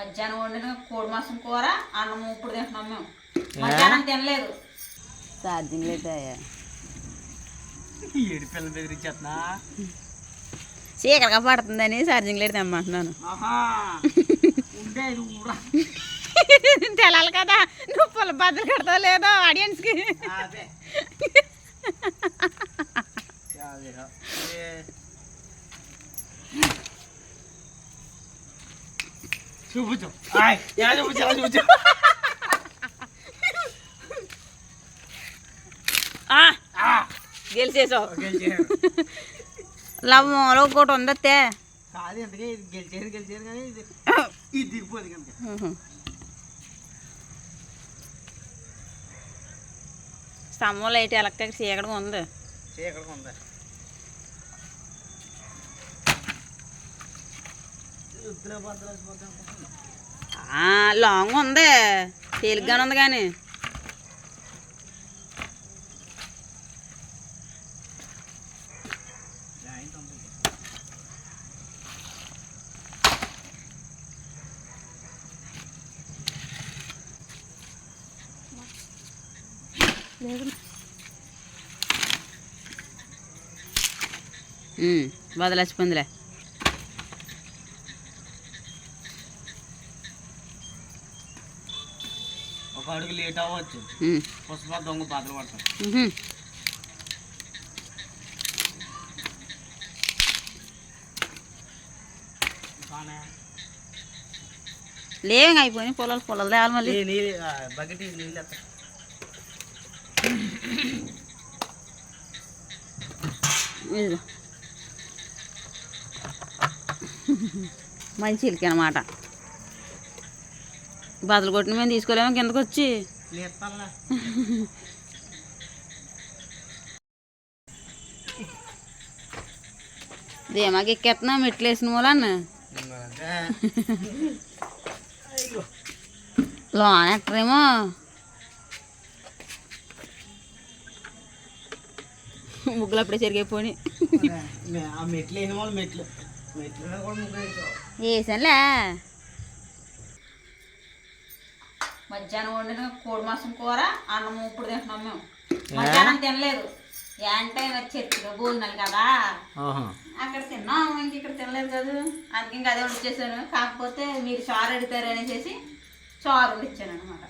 మధ్యాహ్నం వండిన కోడి మాసం కూర అన్నం ఇప్పుడు తింటున్నాం మేము. మధ్యాహ్నం తినలేదు. ఛార్జింగ్ లేదా ఏడు పిల్లలు బెదిరించేస్తున్నా చీకరగా పడుతుందని ఛార్జింగ్ లేదు తెమ్మంటున్నాను. తెలాలి కదా నువ్వు పుల్ల బద్దలు కడతావు లేదో ఆడియన్స్కి. చూపించు చూపించు గెలిచేసావు. లవ్లో ఒకటి ఉందత్తే కాదు ఎందుకే గెలిచారు కానీ ఇది దిగిపోదు కనుక. స్తంభం లైట్ ఎలక్ట్రిక్ చీకడం ఉంది. చీకటిగా ఉంది. లాంగ్ ఉంది తేలిగ్గానే ఉంది కానీ వదలచ్చిపోయిందిలే. ఒక అడుగు లేట్ అవ్వచ్చు. పుష్ప దొంగ పాత్ర పడతాం. లేవు అయిపోయినాయి పొలాలు తేవాలి మళ్ళీ. బకెట్ నీళ్ళు మంచి ఇల్కి అనమాట. బదులు కొట్టిన మేము తీసుకోలేము కిందకు వచ్చి. దేమాకి ఎక్కేస్తున్నా మెట్లు వేసిన మూలన్న లోన ఎట్టరేమో. ముగ్గులు అప్పుడే చెరిగిపోయి వేసానులే. మధ్యాహ్నం వండిన కోడి మాసం కూర అన్నం ఇప్పుడు తింటున్నాం మేము. మధ్యాహ్నం తినలేదు. అంటే చర్చిలో భోజనాలు కదా అక్కడ తిన్నాం. ఇంక ఇక్కడ తినలేదు కదా, అందుకే ఇంకా అదే వండిచ్చేసాను. కాకపోతే మీరు చారు అడుగుతారు అనేసి చారు వండిచ్చాను అనమాట.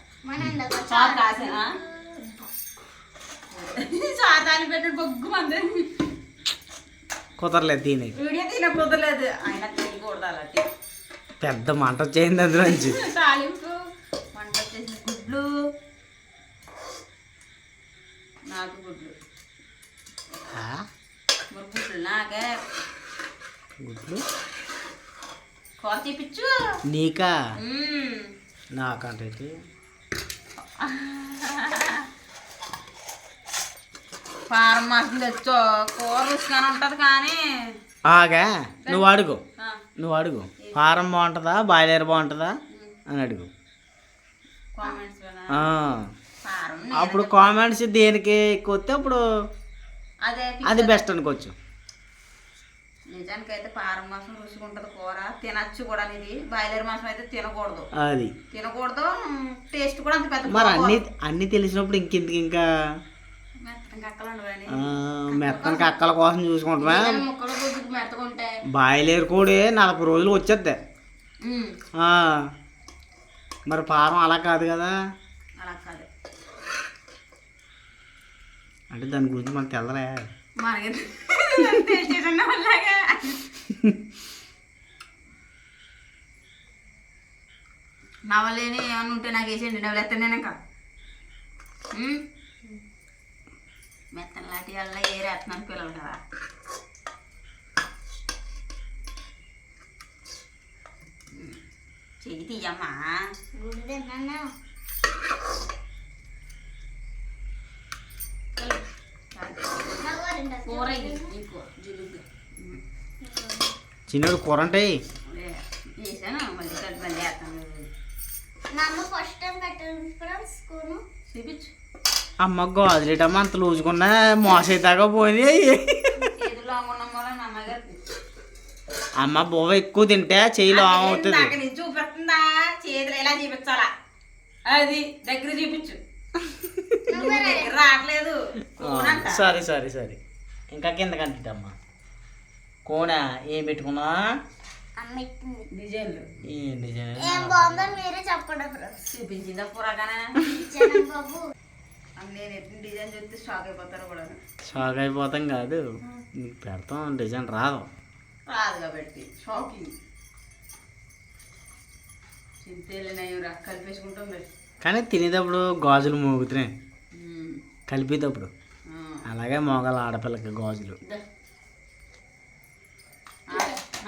చారు కాసేనా చారు తాలి పెట్టిన బొగ్గు మంది కుదరలేదు తినే వీడియో తిన కుదరలేదు. ఆయన తినకూడదు అలా పెద్ద మంట వచ్చేయింది అందులోంచి. తాలింపు మంట వచ్చేసి గుడ్లు, నాకు గుడ్లు మరి గుడ్లు నాకే గుడ్లు కూర తీపిచ్చు నీకా నాకంటే ఫారం మాసం తెచ్చో కూర రుచిగానే ఉంటుంది కానీ ఆగా నువ్వు అడుగు ఫారం బాగుంటుందా బాయిలర్ బాగుంటుందా అని అడుగు. అప్పుడు కామెంట్స్ దేనికి ఎక్కువ వస్తే అప్పుడు అది బెస్ట్ అనుకోవచ్చు. నిజానికి అయితే పారం మాసం రుచిగా ఉంటుంది కూర, తినచ్చు కూడా. ఇది బాయిలర్ మాసం అయితే తినకూడదు, అది తినకూడదు. టేస్ట్ కూడా అంత పెద్ద. మరి అన్ని తెలిసినప్పుడు ఇంకెందుకు ఇంకా మెత్తనికి అక్కల కోసం చూసుకుంటామా. బాయిలేరు కూడా 40 రోజులు వచ్చేద్ది. మరి పారం అలా కాదు కదా. అంటే దాని గురించి మనకు తెల్లలే. నవలేని ఏమన్నా ఉంటే నాకు వేసేయండి. నవలు ఎత్తాను నేను ఇంకా మెత్తన లాంటి వల్ల ఏరేస్తున్నాను పిల్లలు కదా. చెయ్యి తీయమ్మా. కూర చిన్నడు కూర అంటే వేసాను మళ్ళీ మళ్ళీ వేస్తాను. చూపించు. అమ్మ గోదరేటమ్మ అంత లూజుకున్నా మోసేదాకా పోయింది. అమ్మ బోవ ఎక్కువ తింటే చెయ్యి లాంగ్ అవుతుంది. వస్తుందా చేతులు ఎలా చూపించాలా అది దగ్గర చూపించు నువ్వు దగ్గర రావట్లేదు కోనంట. సరే సరే సరే ఇంకా కింద కంటిటమ్మా కోన ఏం పెట్టుకున్నా డిజైన్లు ఏం డిజైన్ చూపించిందా పురాగానే నేను ఎట్లా డిజైన్ చూస్తే షాక్ అయిపోతారు కూడా షాక్ అయిపోతాం కాదు నీకు పెడతాం డిజైన్ రాదు రాదు కాబట్టి షాకింగ్ చింతేళ్ళనయ్యూరా కలిపేసుకుంటుంది. కానీ తినేటప్పుడు గాజులు మోగుతున్నాయి కలిపేటప్పుడు అలాగే మోగాల ఆడపిల్లకి గాజులు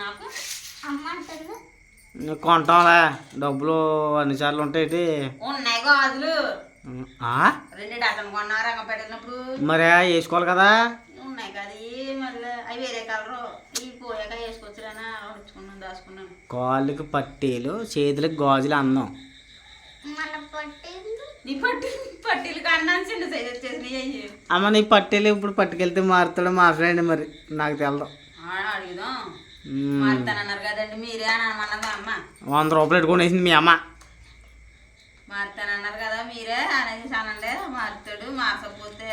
నాకు నువ్వు కొంటాంలే డబ్బులు అన్నిసార్లు ఉంటాయి ఉన్నాయి గాజులు ఆ? 2 డజన్ కొన్నా రంగపెట్టినప్పుడు మరి వేసుకోవాలి కదా ఉన్నాయి కదా మళ్ళీ అవి వేరే కలరు ఈ పోయాక వేసుకొచ్చురానా ఉంచుకున్నాను దాచుకున్నాను. కాళ్ళకి పట్టీలు చేతులకి గాజులు అందం నీ పట్టీలు కన్నా చిన్న సైజ్ వచ్చేసినాయి అయ్యి అమ్మ నీ పట్టీలు ఇప్పుడు పట్టుకెళ్తే మారుతాడు మా ఫ్రెండ్ మరి నాకు తెలదు అడుగుదాం మారుతానన్నారు కదండి మీరే అని అనమన్నది అమ్మ 100 రూపాయలు పెట్టుకునేసింది మీ అమ్మ మారుతానన్నారు కదా మీరే అనేసి అనండి మారుతాడు మార్చకపోతే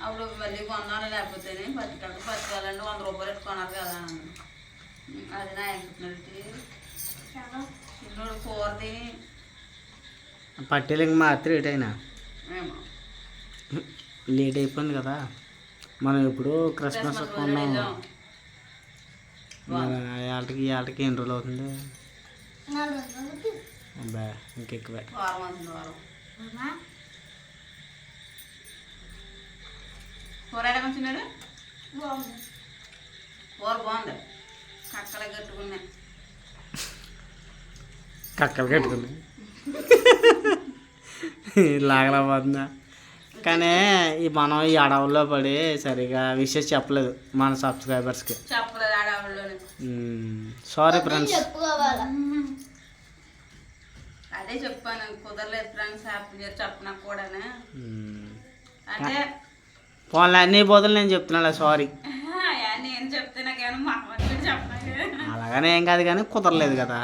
అప్పుడు మళ్ళీ కొన్నాను లేకపోతే పట్టుకోవాలండి 100 రూపాయలు పెట్టుకున్నారు కదా అది నా ఎంకున్నట్టు చిన్నోడు కూర తిని పట్టీలు ఇంక మారితే లేట్ అయినా ఏమో లేట్ అయిపోయింది కదా మనం ఇప్పుడు క్రిస్మస్ కొన్నాం ఏళ్ళకి ఎన్ని రోజులు అవుతుంది అబ్బా ఇంకెక్కువే వారం అవుతుంది వారం కూర ఎలా కొంచున్నారు కూర బాగుంది కక్కలు కట్టుకున్నా కక్కలు కట్టుకున్నాయి లాగలేకపోతుందా కానీ మనం ఈ అడవుల్లో పడి సరిగా విషయం చెప్పలేదు మన సబ్స్క్రైబర్స్కి చెప్పలేదు ఆడవాళ్ళని సారీ ఫ్రెండ్స్ అదే చెప్పాను కుదరలేదు ఫ్రెండ్స్ హ్యాపీ ఇయర్ చెప్పనా కూడా అంటే ఫోన్లో అన్ని బోధలు నేను చెప్తున్నా సారీ నేను చెప్తే నాకేమో మా వచ్చి చెప్పనా అలాగనే ఏం కాదు కానీ కుదరలేదు కదా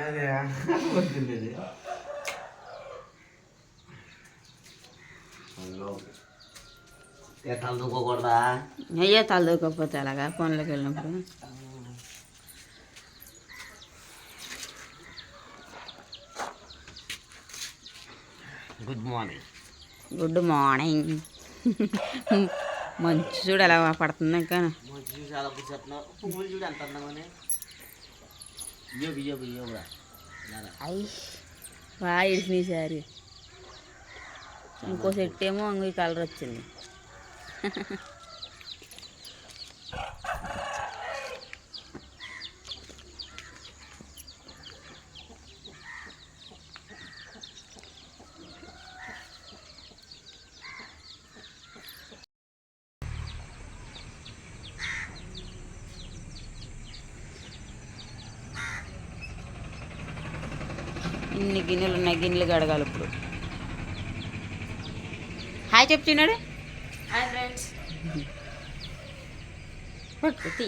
అదే తలదూకోకూడదా అయ్యో తలదూకపోతే అలాగా ఫోన్లోకి వెళ్ళినప్పుడు గుడ్ మార్నింగ్ గుడ్ మార్నింగ్ మంచు చూడు ఎలా పడుతుంది ఇంకా మంచి చూసి అలా కూర్చున్నావు పువ్వులు చూడు ఎంత అందంగానే బియ్యో కూడా అయ్యి బాగా ఇడిసినాయి సారి ఇంకో సెట్ ఏమో ఇంకో ఈ కలర్ వచ్చింది ఇన్ని గిన్నెలు ఉన్నాయి గిన్నెలు కడగాలి ఇప్పుడు హాయ్ చెప్తున్నాడు హాయ్ ఫ్రెండ్స్ పట్టుతి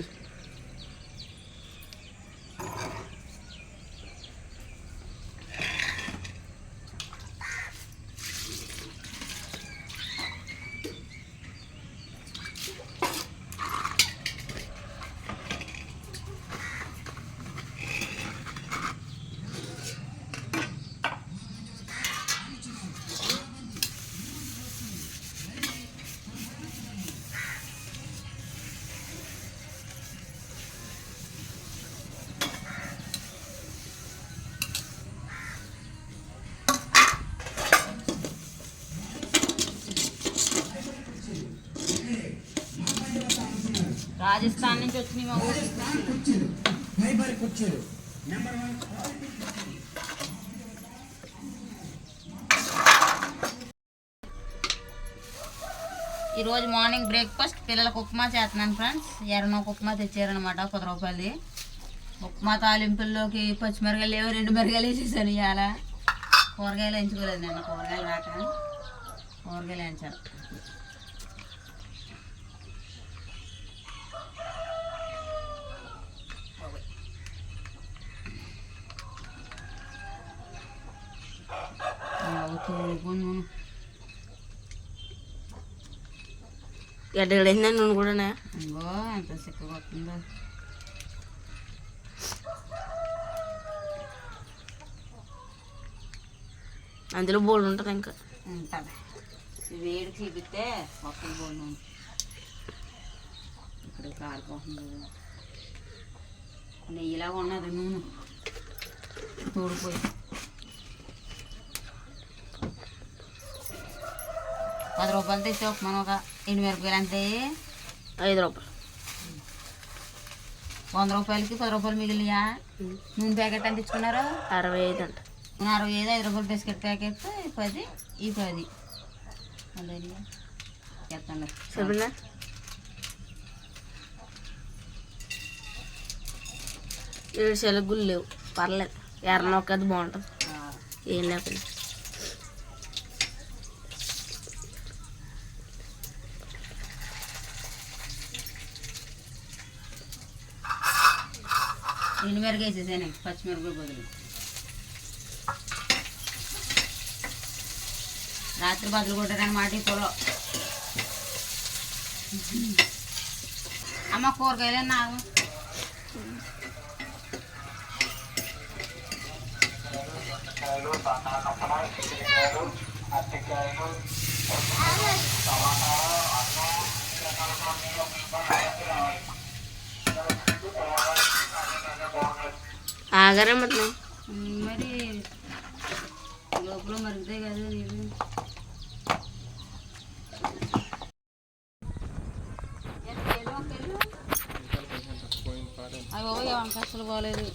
రాజస్థాన్ నుంచి వచ్చినాయి మా ఊరు ఈరోజు మార్నింగ్ బ్రేక్ఫాస్ట్ పిల్లలకు ఉప్మా చేస్తున్నాను ఫ్రెండ్స్ ఎర్రనొక ఉప్మా తెచ్చారనమాట 10 రూపాయలది ఉప్మా తాలింపుల్లోకి పచ్చిమిరకాయలు లేవు 2 మిరకాయలు వేసేసాను ఇవాళ కూరగాయలు ఎంచుకోలేదు నేను కూరగాయలు రాక కూరగాయలు ఎంచాను తోడుకొని ఎడ్డగడైందా నూనె కూడా ఇంకో ఎంత చిక్కగా వస్తుందో. అందులో బోల్డ్ ఉంటుంది ఇంకా. ఉంటుంది వేడి చీపితే మొత్తం బోల్డ్ ఇక్కడ కారిపోతుంది. నెయ్యిలాగా ఉన్నది నూనె తోడిపోయి. 10 రూపాయలు తెచ్చి మనం ఒక 8 మిరపకాయలు అంటే 5 రూపాయలు. 100 రూపాయలకి 10 రూపాయలు మిగిలియా. నూనె ప్యాకెట్ ఎంత తెచ్చుకున్నారు? 65 అంట. 65, 5 రూపాయలు బిస్కెట్ ప్యాకెట్ 10, ఈ 10 అదే చెప్తాను. సరేనా? ఏడు గుళ్ళు లేవు, పర్లేదు. ఎర్రనొక్కది బాగుంటుంది ఏం లేకుండా. ఎండుమిరపకాయ వేసేసాను, పచ్చిమిరపకాయ బదులు. రాత్రి బదులు కొట్టారనమాట ఈ పొలం. అమ్మ కూరగాయలు నాకు ఆగారే మొత్తం మరి లోపల మరుగుతాయి కదా నీళ్ళు. అవి బాబు ఏమంటే అసలు బాగోలేదు.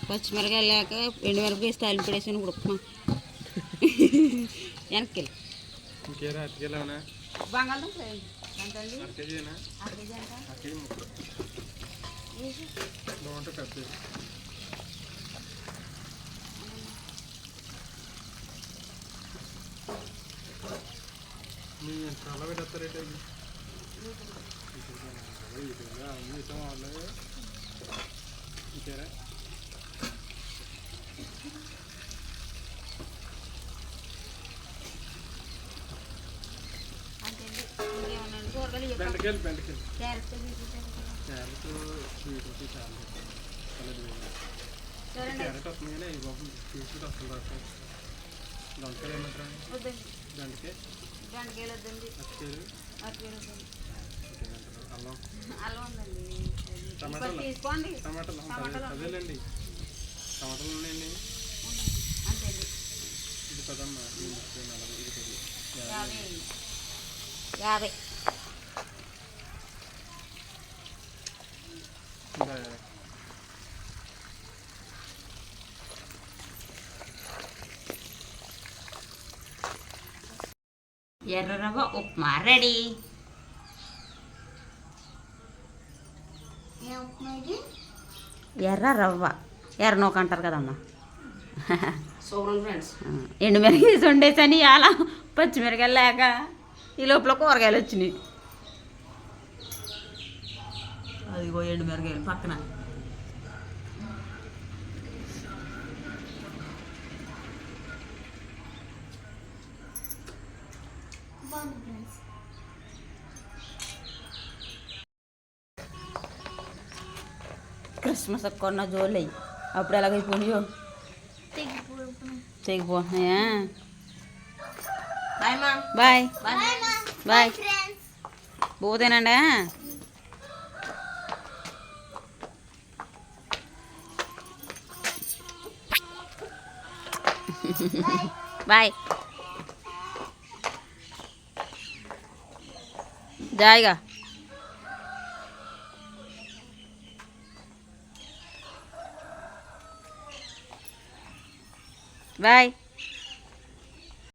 పచ్చిమిరకాయలు లేక ఎండుమిరపకాయ తాలింపు పడేసాను. ఇప్పుడు ఉప్మా వెనక్కి బంగాళదుంప తీసుకోండి. అదేలేండి టమాటాలు ఉన్నాయండి. అంతే ఇది కదమ్మా 50. ఎర్ర రవ్వ ఉప్మా రెడీ. ఎర్ర రవ్వ ఎర్ర నూక అంటారు కదమ్మా. Super friends. ఎండుమిరకాయ వండేసని అలా పచ్చిమిరకాయలు లేక ఈ లోపల కూరగాయలు వచ్చినాయి. అదిగో ఎండుమిరకాయలు పక్కన. క్రిస్మస్ కొన్న జోలు అయ్యి అప్పుడు ఎలాగైపోయినాయో తెగిపోతున్నాయా. బాయ్ బాయ్ పోతేనండి. బాయ్ జాయిగా బాయ్.